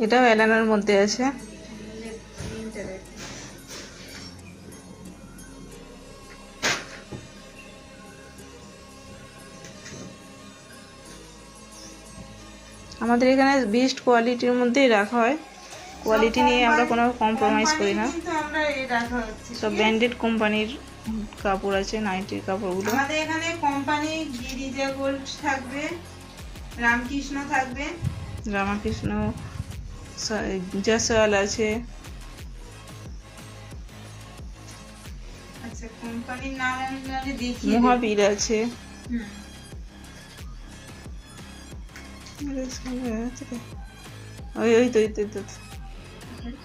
এটাও এলানোর মধ্যে আছে। আমাদের এখানে বেস্ট কোয়ালিটির মধ্যেই রাখা হয়, কোয়ালিটি নিয়ে আমরা কোনো কম্প্রোমাইজ করি না। সব ব্র্যান্ডেড কোম্পানির কাপড় আছে, নাইটির কাপড়গুলো। আমাদের এখানে কোম্পানি গিরিজা গোল্ড থাকবে, রামকৃষ্ণ থাকবে, রামকৃষ্ণ, জয়সওয়াল আছে। আচ্ছা কোম্পানির নাম আমি দেখি, মহাবীর আছে। ওই ওই তো ওই তো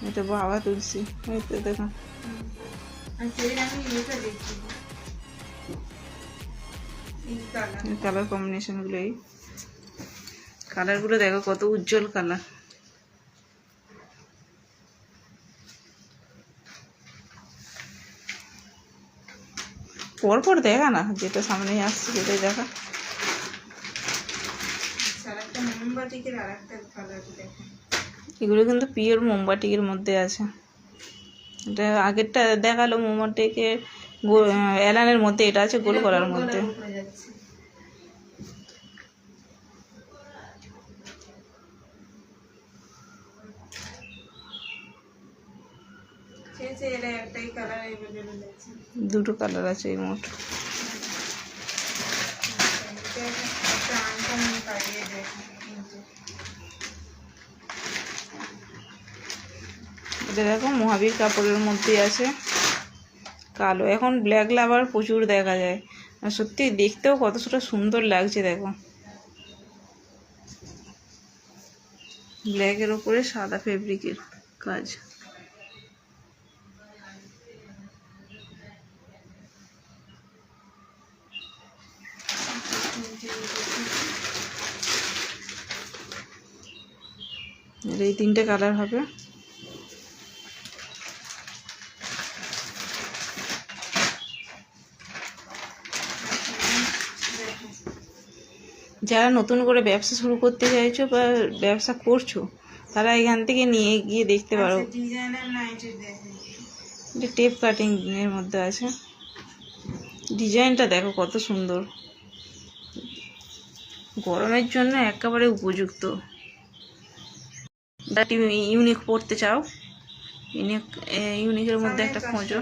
এটা বাবা তুলসী, ওই তো দেখো। কালার কম্বিনেশন গুলো, এই কালার গুলো দেখো কত উজ্জ্বল কালার। পরপর দেখা না, যেটা সামনে আসছে সেটাই দেখা। এগুলো কিন্তু পিওর মোমবাটিকের মধ্যে আছে। এটা আগেরটা দেখালো মোমবাটিকের এলানের মধ্যে, এটা আছে গোল করার মধ্যে। দুটো কালার আছে এই মোট। এটা দেখো মহাবীর কাপড়ের মধ্যে আছে, কালো। এখন ব্ল্যাক লাভার প্রচুর দেখা যায়, আর সত্যি দেখতেও কতটা সুন্দর লাগছে দেখো। ব্ল্যাকের উপরে সাদা ফেব্রিকের কাজ। এই তিনটে কালার হবে। যারা নতুন করে ব্যবসা শুরু করতে চাইছো বা ব্যবসা করছো, তারা এখান থেকে নিয়ে গিয়ে দেখতে পারো। এটা টেপ কাটিং এর মধ্যে আছে। ডিজাইনটা দেখো কত সুন্দর, গরমের জন্য একেবারে উপযুক্ত। ইউনিক পড়তে চাও, ইউনিকের মধ্যে একটা খোঁজো।